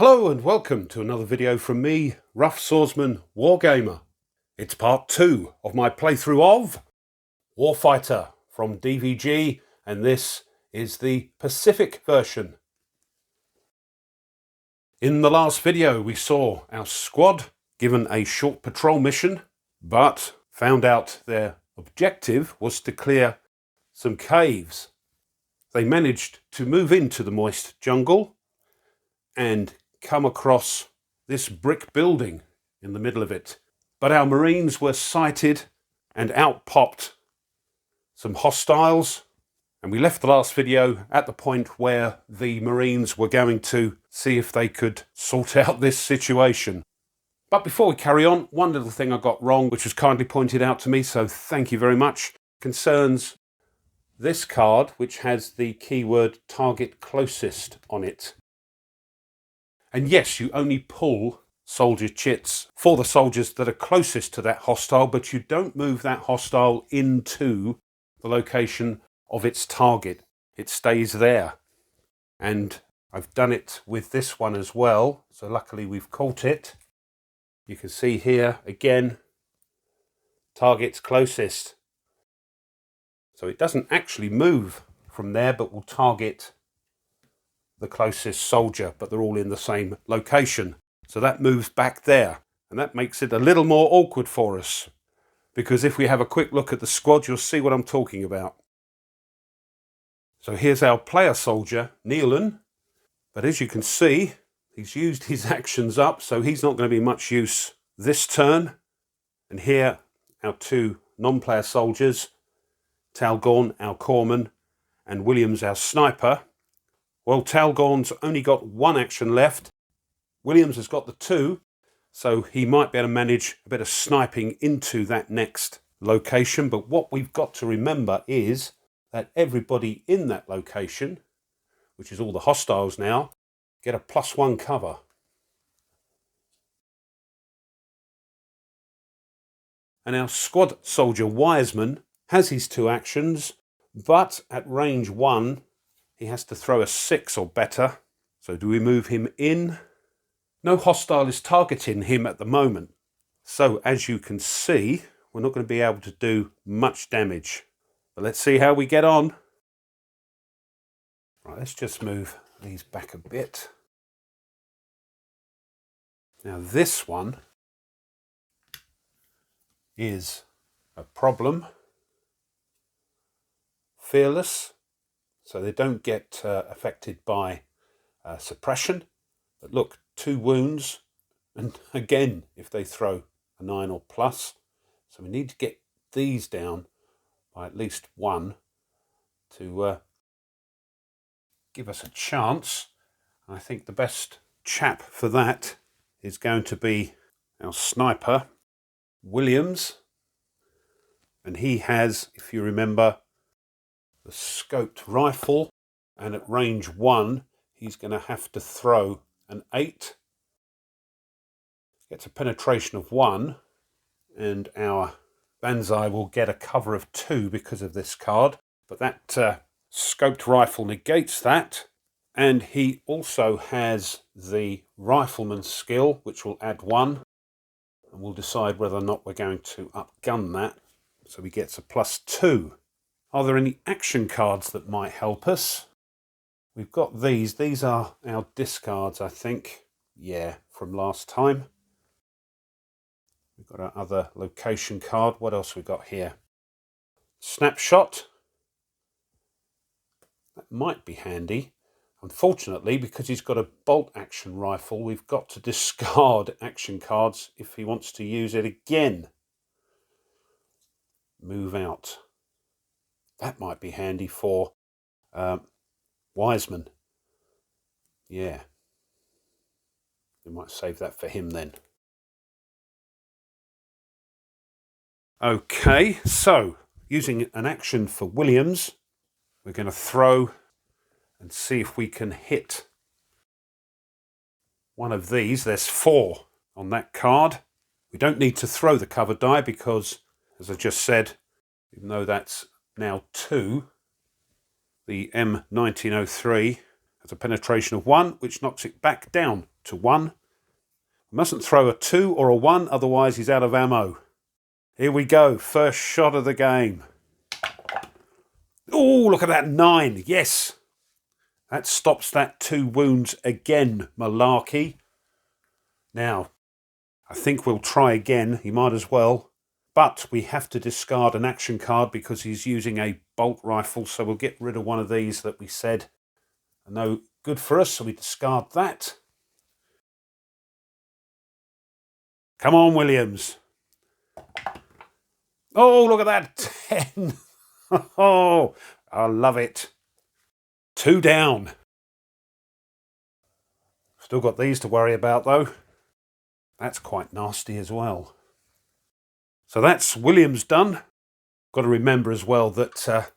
Hello and welcome to another video from me, Rough Swordsman Wargamer. It's part 2 of my playthrough of Warfighter from DVG, and this is the Pacific version. In the last video we saw our squad given a short patrol mission, but found out their objective was to clear some caves. They managed to move into the moist jungle and come across this brick building in the middle of it. But our Marines were sighted and out popped some hostiles, and we left the last video at the point where the Marines were going to see if they could sort out this situation. But before we carry on, one little thing I got wrong, which was kindly pointed out to me, so thank you very much, concerns this card, which has the keyword target closest on it. And yes, you only pull soldier chits for the soldiers that are closest to that hostile, but you don't move that hostile into the location of its target. It stays there. And I've done it with this one as well, so luckily we've caught it. You can see here, again, target's closest. So it doesn't actually move from there, but will target the closest soldier, but they're all in the same location. So that moves back there, and that makes it a little more awkward for us, because if we have a quick look at the squad, you'll see what I'm talking about. So here's our player soldier, Nealon, but as you can see, he's used his actions up, so he's not going to be much use this turn. And here, our two non-player soldiers, Talgorn, our corpsman, and Williams, our sniper. Well, Talgorn's only got one action left. Williams has got the two, so he might be able to manage a bit of sniping into that next location. But what we've got to remember is that everybody in that location, which is all the hostiles now, get a +1 cover. And our squad soldier Wiseman has his two actions, but at range 1, he has to throw a 6 or better. So do we move him in? No hostile is targeting him at the moment. So as you can see, we're not going to be able to do much damage. But let's see how we get on. Right, let's just move these back a bit. Now this one is a problem. Fearless. So they don't get affected by suppression. But look, 2 wounds. And again, if they throw a 9 or plus. So we need to get these down by at least 1 to give us a chance. And I think the best chap for that is going to be our sniper, Williams. And he has, if you remember, the scoped rifle, and at range 1 he's going to have to throw an 8. Gets a penetration of 1, and our Banzai will get a cover of 2 because of this card, but that scoped rifle negates that. And he also has the rifleman skill, which will add 1, and we'll decide whether or not we're going to upgun that, so he gets a +2. Are there any action cards that might help us? We've got these. These are our discards, I think. Yeah, from last time. We've got our other location card. What else we got here? Snapshot. That might be handy. Unfortunately, because he's got a bolt action rifle, we've got to discard action cards if he wants to use it again. Move out. That might be handy for Wiseman. Yeah. We might save that for him then. Okay, so using an action for Williams, we're going to throw and see if we can hit one of these. There's 4 on that card. We don't need to throw the cover die because, as I just said, even though that's now 2, the M1903 has a penetration of 1, which knocks it back down to 1. Mustn't throw a 2 or a 1, otherwise he's out of ammo. Here we go, first shot of the game. Oh, look at that 9, yes. That stops that 2 wounds again, malarkey. Now, I think we'll try again, he might as well. But we have to discard an action card because he's using a bolt rifle, so we'll get rid of one of these that we said are no good for us, so we discard that. Come on, Williams. Oh, look at that, 10. Oh, I love it. 2 down. Still got these to worry about, though. That's quite nasty as well. So that's Williams done. Got to remember as well that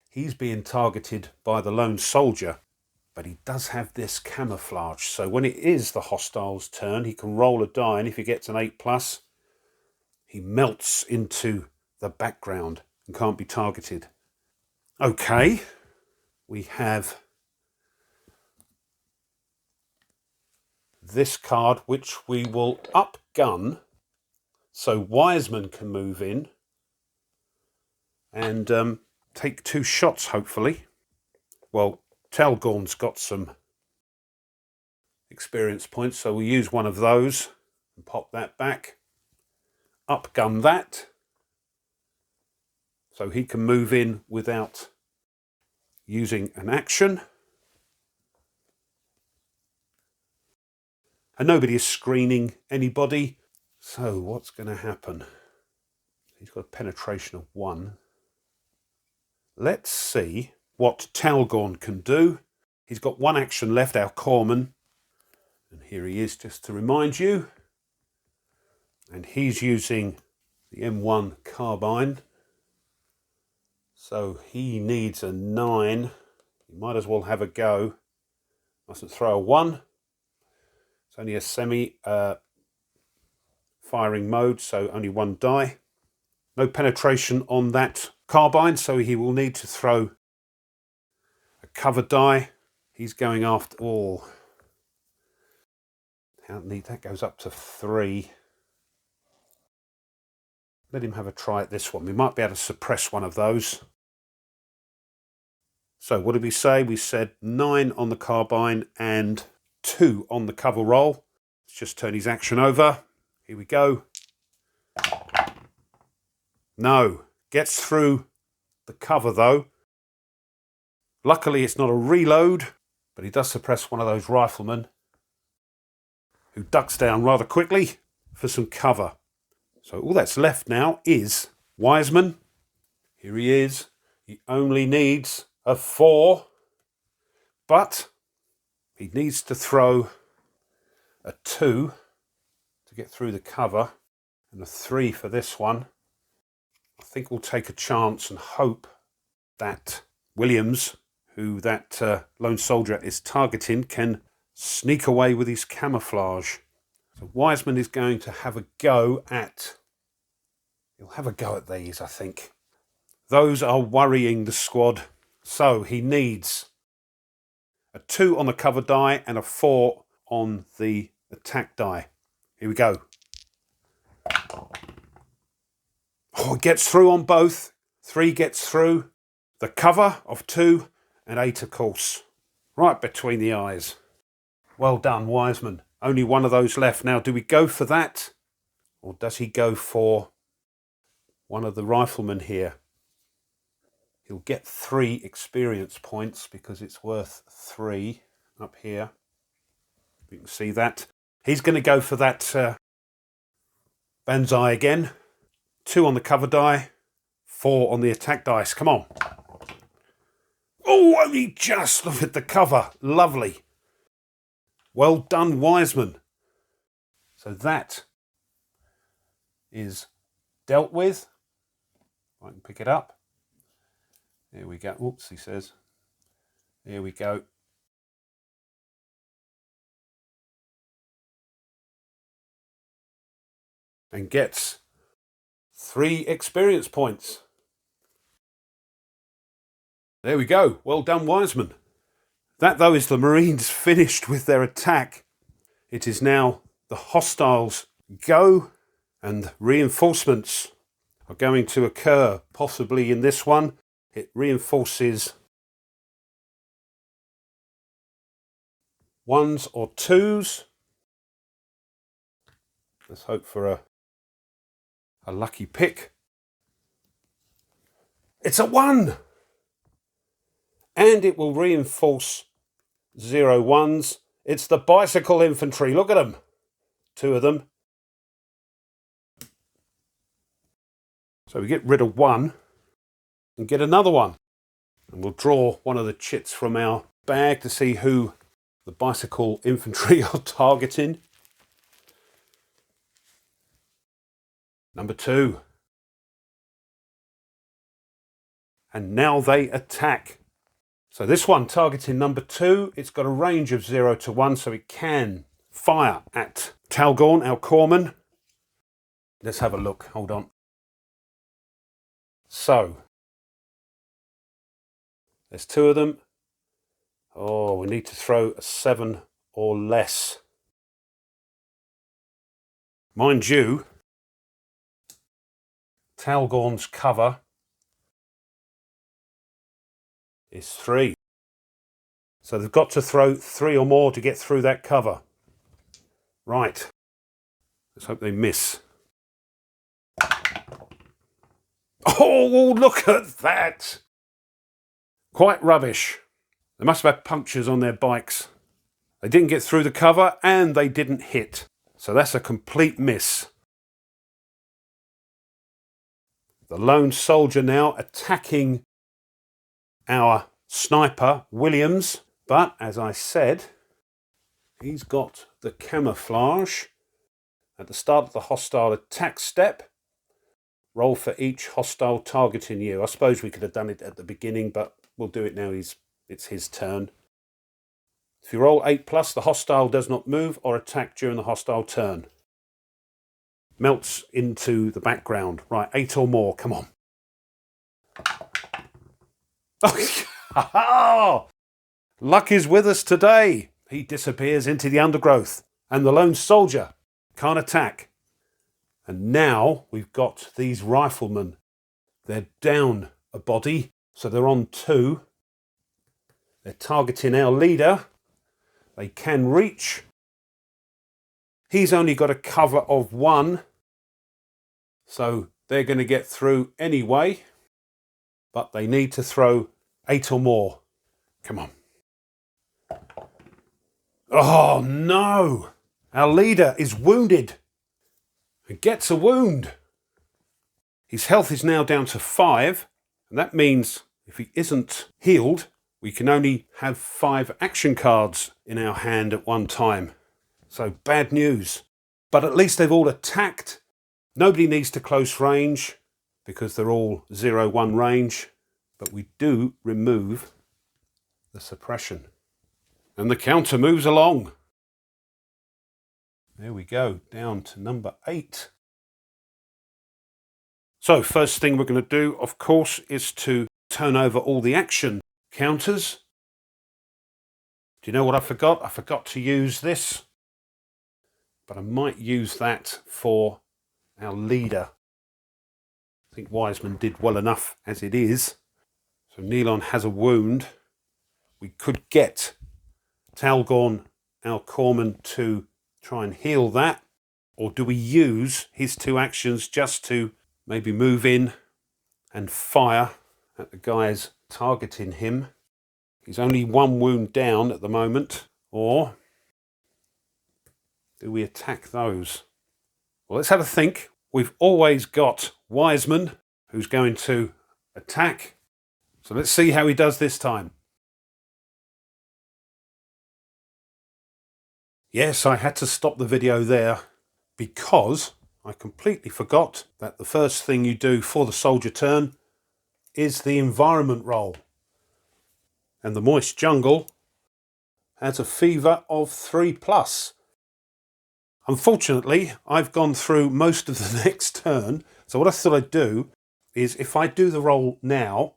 he's being targeted by the lone soldier, but he does have this camouflage. So when it is the hostile's turn, he can roll a die, and if he gets an 8+, he melts into the background and can't be targeted. Okay, we have this card, which we will upgun. So Wiseman can move in and take 2 shots, hopefully. Well, Talgorn's got some experience points, so we'll use one of those and pop that back. Upgun that, so he can move in without using an action. And nobody is screening anybody. So what's going to happen? He's got a penetration of 1. Let's see what Talgorn can do. He's got 1 action left, our corpsman. And here he is, just to remind you. And he's using the M1 carbine. So he needs a 9. He might as well have a go. Mustn't throw a 1. It's only a semi firing mode, so only 1 die. No penetration on that carbine, so he will need to throw a cover die. He's going after all. How neat, that goes up to 3. Let him have a try at this one. We might be able to suppress one of those. So what did we say? We said 9 on the carbine and 2 on the cover roll. Let's just turn his action over. Here we go. No. Gets through the cover though. Luckily it's not a reload, but he does suppress one of those riflemen who ducks down rather quickly for some cover. So all that's left now is Wiseman. Here he is. He only needs a 4, but he needs to throw a 2 to get through the cover and a 3 for this one. I think we'll take a chance and hope that Williams, who that lone soldier is targeting, can sneak away with his camouflage. So Wiseman is going to have a go at... He'll have a go at these, I think. Those are worrying the squad. So he needs a 2 on the cover die and a 4 on the attack die. Here we go. Oh, it gets through on both. 3 gets through. The cover of 2 and 8, of course. Right between the eyes. Well done, Wiseman. Only one of those left. Now, do we go for that? Or does he go for one of the riflemen here? He'll get 3 experience points because it's worth 3 up here. You can see that. He's going to go for that Banzai again. 2 on the cover die, 4 on the attack dice. Come on. Oh, only just. Look at the cover. Lovely. Well done, Wiseman. So that is dealt with. I can pick it up. Here we go. Oops, he says. Here we go. And gets 3 experience points. There we go. Well done, Wiseman. That, though, is the Marines finished with their attack It is now the hostiles' go, and reinforcements are going to occur, possibly in this one. It reinforces 1s or 2s. Let's hope for a lucky pick. It's a 1! And it will reinforce 0 1s. It's the bicycle infantry. Look at them. 2 of them. So we get rid of 1 and get another one. And we'll draw one of the chits from our bag to see who the bicycle infantry are targeting. Number 2. And now they attack. So this one targeting number 2, it's got a range of 0 to 1, so it can fire at Talgorn, our corpsman. Let's have a look, hold on. So, there's 2 of them. Oh, we need to throw a 7 or less. Mind you, Talgorn's cover is 3. So they've got to throw 3 or more to get through that cover. Right. Let's hope they miss. Oh, look at that! Quite rubbish. They must have had punctures on their bikes. They didn't get through the cover and they didn't hit. So that's a complete miss. The lone soldier now attacking our sniper, Williams. But, as I said, he's got the camouflage. At the start of the hostile attack step, roll for each hostile targeting you. I suppose we could have done it at the beginning, but we'll do it now. It's his turn. If you roll 8+, the hostile does not move or attack during the hostile turn. Melts into the background. Right, 8 or more, come on. Oh, luck is with us today. He disappears into the undergrowth and the lone soldier can't attack. And now we've got these riflemen. They're down a body, so they're on 2. They're targeting our leader. They can reach. He's only got a cover of 1, so they're going to get through anyway. But they need to throw 8 or more. Come on. Oh no! Our leader is wounded. And gets a wound. His health is now down to 5. And that means if he isn't healed, we can only have 5 action cards in our hand at one time. So bad news. But at least they've all attacked. Nobody needs to close range because they're all 0-1 range. But we do remove the suppression. And the counter moves along. There we go, down to number 8. So first thing we're going to do, of course, is to turn over all the action counters. Do you know what I forgot? I forgot to use this. But I might use that for our leader. I think Wiseman did well enough as it is. So Nealon has a wound. We could get Talgorn, our corpsman, to try and heal that. Or do we use his 2 actions just to maybe move in and fire at the guys targeting him? He's only 1 wound down at the moment. Or do we attack those? Well, let's have a think. We've always got Wiseman, who's going to attack. So let's see how he does this time. Yes, I had to stop the video there because I completely forgot that the first thing you do for the soldier turn is the environment roll. And the moist jungle has a fever of 3+. Unfortunately, I've gone through most of the next turn. So what I thought I'd do is if I do the roll now,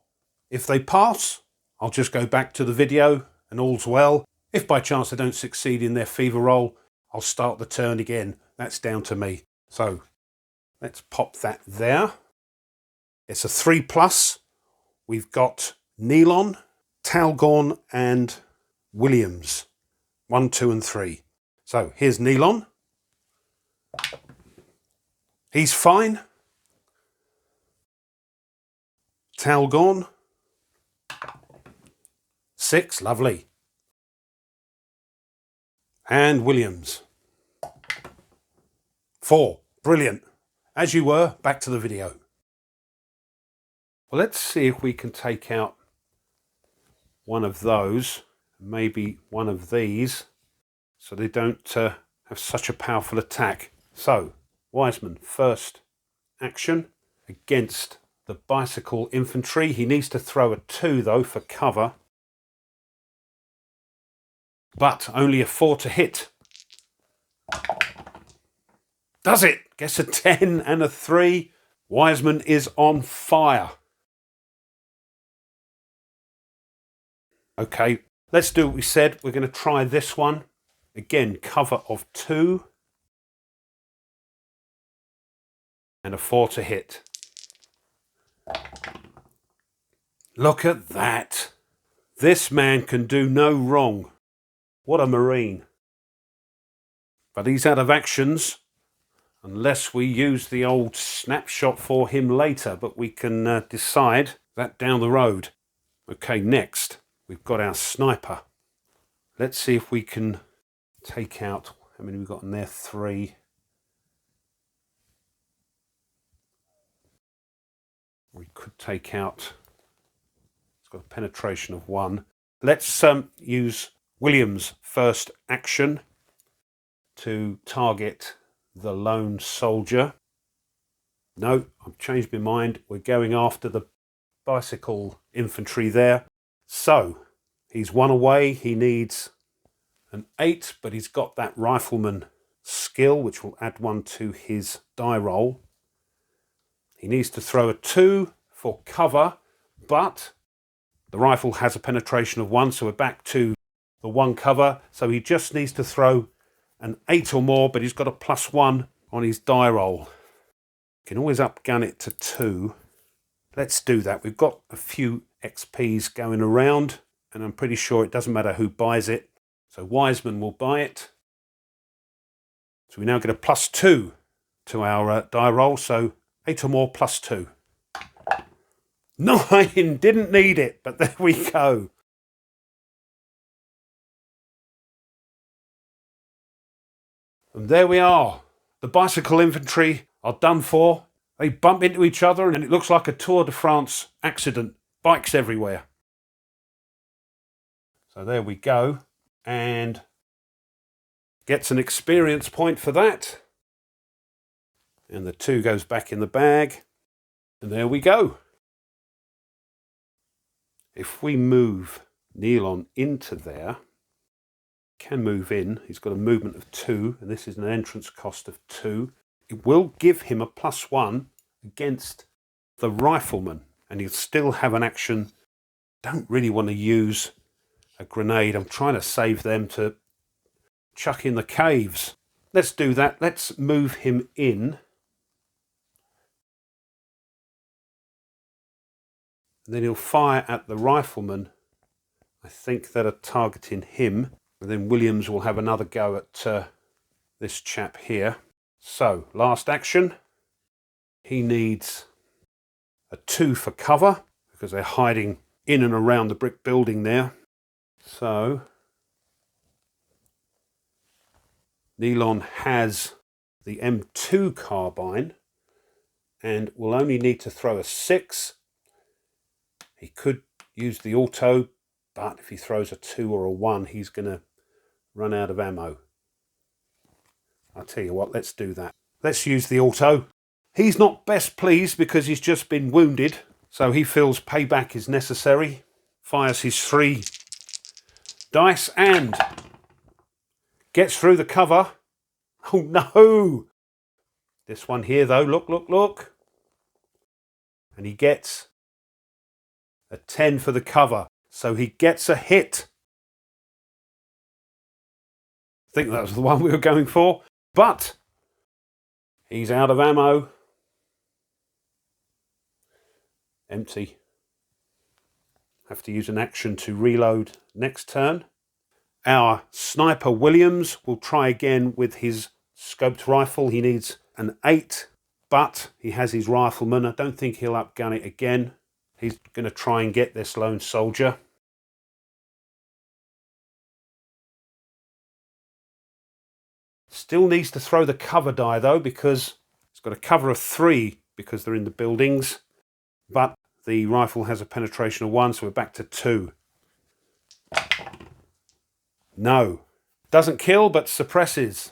if they pass, I'll just go back to the video and all's well. If by chance they don't succeed in their fever roll, I'll start the turn again. That's down to me. So let's pop that there. It's a 3+. We've got Nealon, Talgorn and Williams. 1, 2 and 3. So here's Nealon. He's fine. Talgorn. 6, lovely. And Williams. 4, brilliant. As you were, back to the video. Well, let's see if we can take out one of those, maybe one of these, so they don't have such a powerful attack. So, Wiseman, first action against the bicycle infantry. He needs to throw a 2 though for cover, but only a 4 to hit. Does it? Gets a 10 and a 3. Wiseman is on fire. Okay, let's do what we said. We're going to try this one. Again, cover of 2. And a 4 to hit. Look at that. This man can do no wrong. What a Marine. But he's out of actions. Unless we use the old snapshot for him later. But we can decide that down the road. Okay, next. We've got our sniper. Let's see if we can take out, how many we've got in there? 3. We could take out, it's got a penetration of 1. Let's use Williams' first action to target the lone soldier. No, I've changed my mind. We're going after the bicycle infantry there. So, he's 1 away. He needs an 8, but he's got that rifleman skill, which will add 1 to his die roll. He needs to throw a 2 for cover, but the rifle has a penetration of 1, so we're back to the 1 cover. So he just needs to throw an 8 or more, but he's got a +1 on his die roll. Can always upgun it to 2. Let's do that. We've got a few XPs going around, and I'm pretty sure it doesn't matter who buys it. So Wiseman will buy it. So we now get a +2 to our die roll, so 8 or more +2. 9! Didn't need it, but there we go. And there we are. The bicycle infantry are done for. They bump into each other and it looks like a Tour de France accident. Bikes everywhere. So there we go. And gets an experience point for that. And the 2 goes back in the bag. And there we go. If we move Nealon into there, can move in. He's got a movement of 2, and this is an entrance cost of 2. It will give him a +1 against the rifleman, and he'll still have an action. Don't really want to use a grenade. I'm trying to save them to chuck in the caves. Let's do that. Let's move him in. And then he'll fire at the rifleman, I think, that are targeting him. And then Williams will have another go at this chap here. So, last action. He needs a 2 for cover, because they're hiding in and around the brick building there. So, Nealon has the M2 carbine, and will only need to throw a 6. He could use the auto, but if he throws a 2 or a 1, he's going to run out of ammo. I'll tell you what, let's do that. Let's use the auto. He's not best pleased because he's just been wounded, so he feels payback is necessary. Fires his 3 dice and gets through the cover. Oh no! This one here though, look. And he gets a 10 for the cover, so he gets a hit. I think that was the one we were going for, but he's out of ammo. Empty. Have to use an action to reload next turn. Our sniper Williams will try again with his scoped rifle. He needs an 8, but he has his rifleman. I don't think he'll upgun it again. He's going to try and get this lone soldier. Still needs to throw the cover die though, because it's got a cover of 3 because they're in the buildings. But the rifle has a penetration of 1, so we're back to 2. No. Doesn't kill, but suppresses.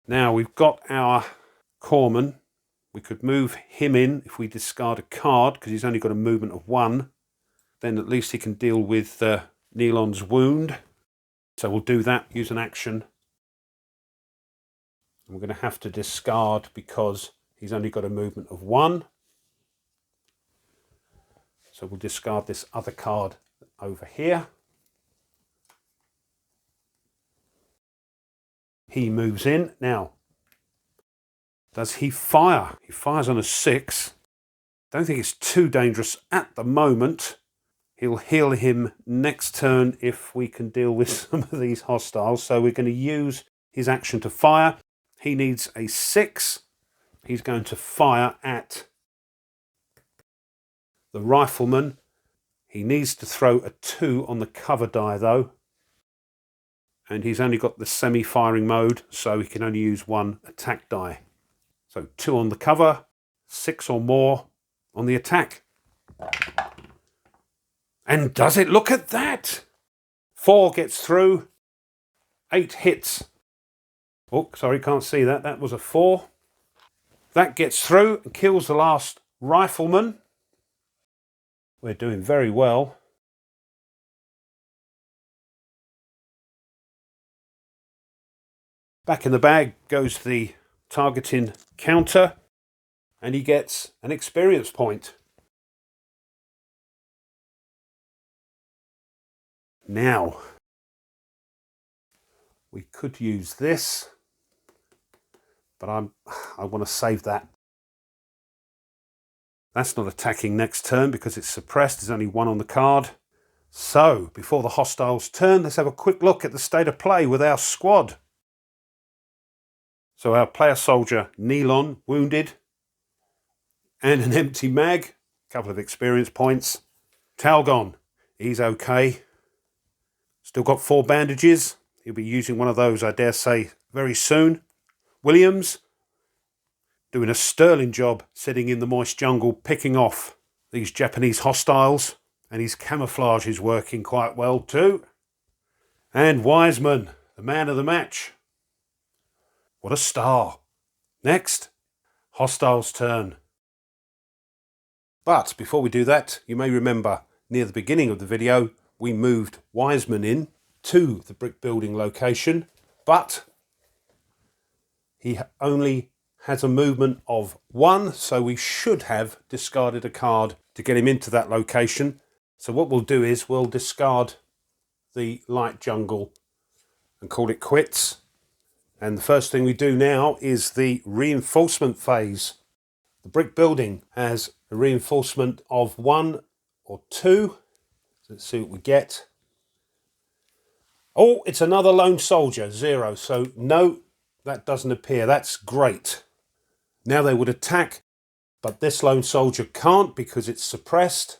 Now we've got our corpsman. We could move him in if we discard a card, because he's only got a movement of 1. Then at least he can deal with Nelon's wound. So we'll do that, use an action. And we're going to have to discard because he's only got a movement of 1. So we'll discard this other card over here. He moves in. Now, does he fire? He fires on a 6. Don't think it's too dangerous at the moment. He'll heal him next turn if we can deal with some of these hostiles. So we're going to use his action to fire. He needs a 6. He's going to fire at the rifleman. He needs to throw a 2 on the cover die though. And he's only got the semi-firing mode, so he can only use 1 attack die. So 2 on the cover, 6 or more on the attack. And does it? Look at that! 4 gets through, 8 hits. Oh, sorry, can't see that. That was a 4. That gets through and kills the last rifleman. We're doing very well. Back in the bag goes the targeting counter, and he gets an experience point. Now, we could use this, but I want to save that. That's not attacking next turn because it's suppressed. There's only 1 on the card. So, before the hostiles turn, let's have a quick look at the state of play with our squad. So our player soldier, Nelon, wounded, and an empty mag, a couple of experience points. Talgon, he's okay. Still got 4 bandages. He'll be using one of those, I dare say, very soon. Williams, doing a sterling job sitting in the moist jungle, picking off these Japanese hostiles, and his camouflage is working quite well too. And Wiseman, the man of the match. What a star. Next, hostiles turn. But before we do that, you may remember near the beginning of the video, we moved Wiseman in to the brick building location, but he only has a movement of 1, so we should have discarded a card to get him into that location. So what we'll do is we'll discard the light jungle and call it quits. And the first thing we do now is the reinforcement phase. The brick building has a reinforcement of 1 or 2. Let's see what we get. Oh, it's another lone soldier, 0. So no, that doesn't appear. That's great. Now they would attack, but this lone soldier can't because it's suppressed.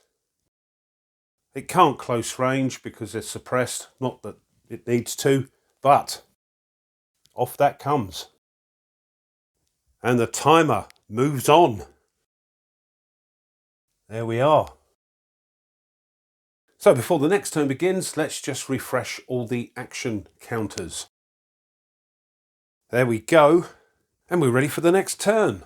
It can't close range because it's suppressed. Not that it needs to, but off that comes. And the timer moves on. There we are. So before the next turn begins, let's just refresh all the action counters. There we go. And we're ready for the next turn.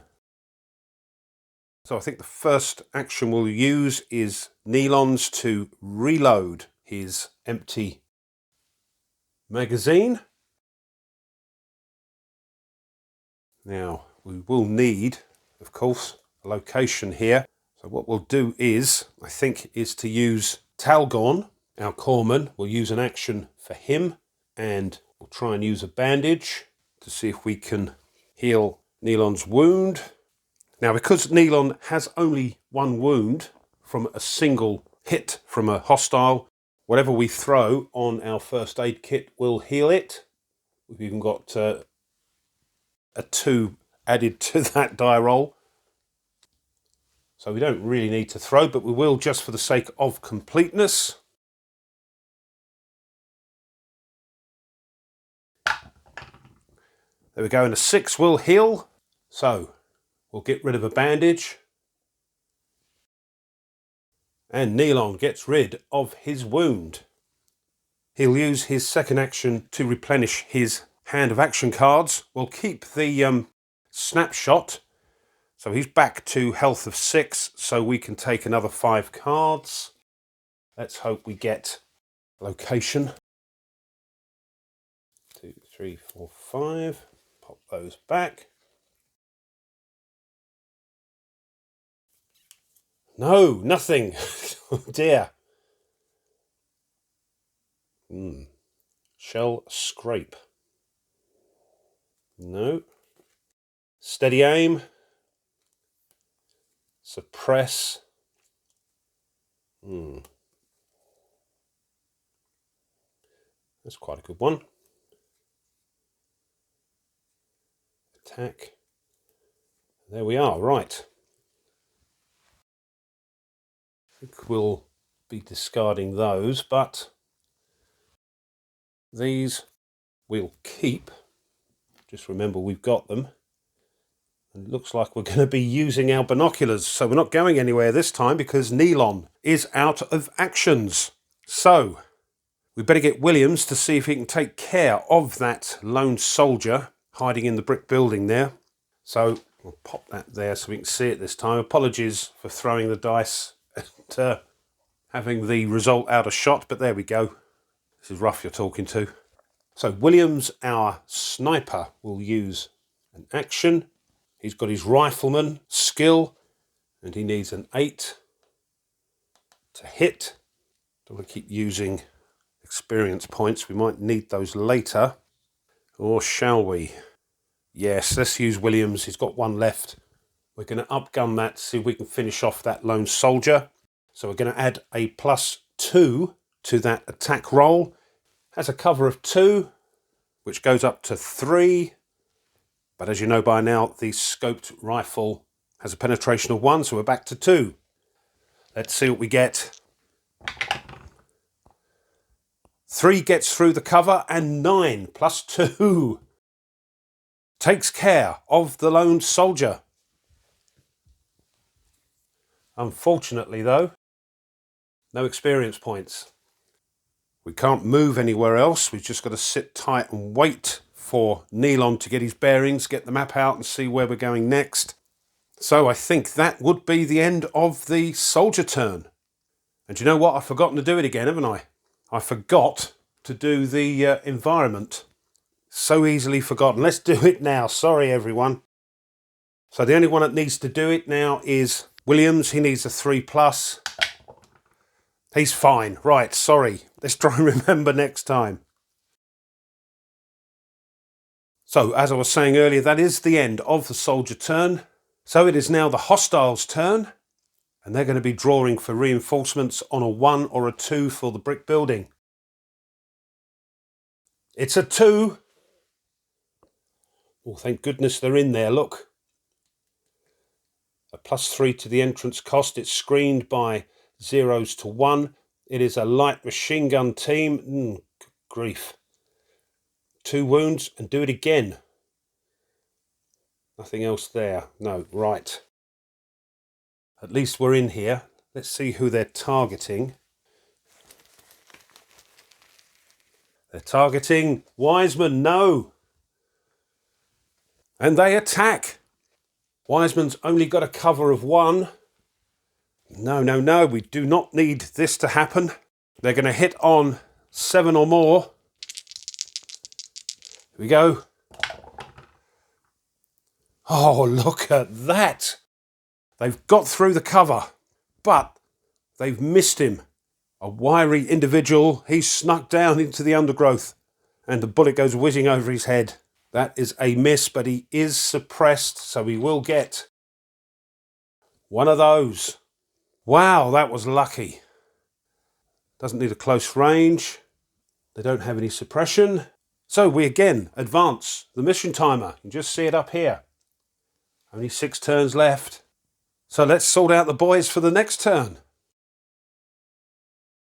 So I think the first action we'll use is Nelon's to reload his empty magazine. Now, we will need, of course, a location here. So what we'll do is, I think, is to use Talgon, our corpsman. We'll use an action for him. and we'll try and use a bandage to see if we can heal Nilon's wound. Now, because Nilon has only one wound from a single hit from a hostile, whatever we throw on our first aid kit will heal it. We've even got a 2 added to that die roll. So we don't really need to throw, but we will just for the sake of completeness. There we go, and a 6 will heal. So we'll get rid of a bandage. And Nilon gets rid of his wound. He'll use his second action to replenish his hand of action cards. We'll keep the snapshot. So he's back to health of 6, so we can take another 5 cards. Let's hope we get location. 2, 3, 4, 5. Pop those back. No, nothing. Oh dear. Shell scrape. No. Steady aim. Suppress. That's quite a good one. Attack. There we are, right. I think we'll be discarding those, but these we'll keep. Just remember we've got them. And it looks like we're going to be using our binoculars, so we're not going anywhere this time because Nilon is out of actions. So we better get Williams to see if he can take care of that lone soldier hiding in the brick building there. So we'll pop that there so we can see it this time. Apologies for throwing the dice and having the result out of shot, but there we go. This is rough you're talking to. So Williams, our sniper, will use an action. He's got his rifleman skill and he needs an 8 to hit. Don't want to keep using experience points. We might need those later. Or shall we? Yes, let's use Williams. He's got 1 left. We're going to upgun that, see if we can finish off that lone soldier. So we're going to add a +2 to that attack roll. Has a cover of 2, which goes up to 3. But as you know by now, the scoped rifle has a penetration of 1, so we're back to 2. Let's see what we get. 3 gets through the cover, and 9 +2 takes care of the lone soldier. Unfortunately, though, no experience points. We can't move anywhere else. We've just got to sit tight and wait for Nilon to get his bearings, get the map out and see where we're going next. So I think that would be the end of the soldier turn. And you know what? I've forgotten to do it again, haven't I? I forgot to do the environment. So easily forgotten. Let's do it now. Sorry, everyone. So the only one that needs to do it now is Williams. He needs a 3+. He's fine. Right, sorry. Let's try and remember next time. So, as I was saying earlier, that is the end of the soldier turn. So it is now the hostiles' turn. And they're going to be drawing for reinforcements on a 1 or a 2 for the brick building. It's a 2. Oh, thank goodness they're in there, look. A +3 to the entrance cost. It's screened by 0s to 1. It is a light machine gun team. Good grief. 2 wounds and do it again. Nothing else there. No, right. At least we're in here. Let's see who they're targeting. They're targeting Wiseman. No. And they attack. Wiseman's only got a cover of 1. No, no, no. We do not need this to happen. They're going to hit on 7 or more. Here we go. Oh, look at that. They've got through the cover, but they've missed him. A wiry individual. He's snuck down into the undergrowth. and the bullet goes whizzing over his head. That is a miss, but he is suppressed, so we will get one of those. Wow, that was lucky. Doesn't need a close range. They don't have any suppression. So we again advance the mission timer. You can just see it up here. Only 6 turns left. So let's sort out the boys for the next turn.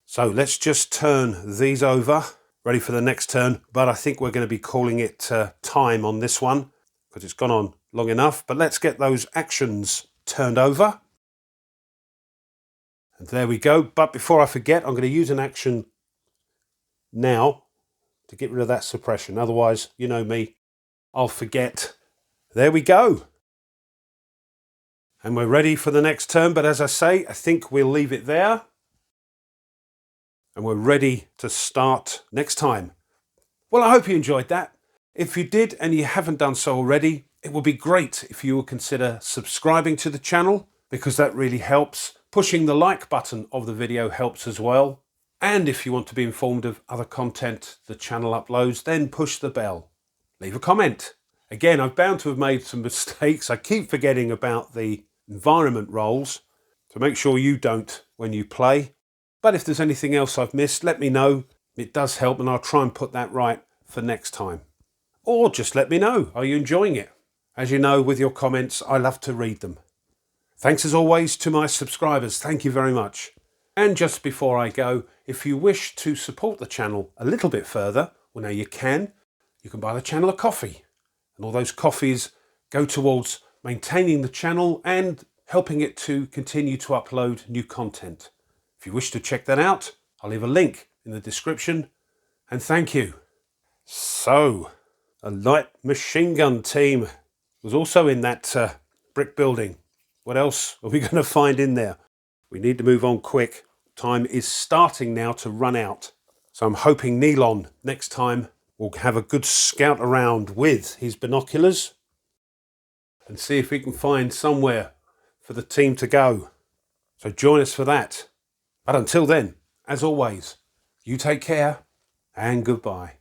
So let's just turn these over, ready for the next turn. But I think we're going to be calling it time on this one, because it's gone on long enough. But let's get those actions turned over. And there we go. But before I forget, I'm going to use an action now to get rid of that suppression. Otherwise, you know me, I'll forget. There we go. And we're ready for the next turn. But as I say, I think we'll leave it there. And we're ready to start next time. Well, I hope you enjoyed that. If you did and you haven't done so already, it would be great if you would consider subscribing to the channel, because that really helps. Pushing the like button of the video helps as well. And if you want to be informed of other content the channel uploads, then push the bell. Leave a comment. Again, I'm bound to have made some mistakes. I keep forgetting about the environment roles, so make sure you don't when you play. But if there's anything else I've missed, let me know. It does help, and I'll try and put that right for next time. Or just let me know, are you enjoying it? As you know, with your comments, I love to read them. Thanks as always to my subscribers. Thank you very much. And just before I go, if you wish to support the channel a little bit further, well, now you can buy the channel a coffee. And all those coffees go towards maintaining the channel and helping it to continue to upload new content. If you wish to check that out, I'll leave a link in the description. And thank you. So, a light machine gun team was also in that brick building. What else are we going to find in there? We need to move on quick. Time is starting now to run out. So I'm hoping Neilon next time will have a good scout around with his binoculars and see if we can find somewhere for the team to go. So join us for that. But until then, as always, you take care and goodbye.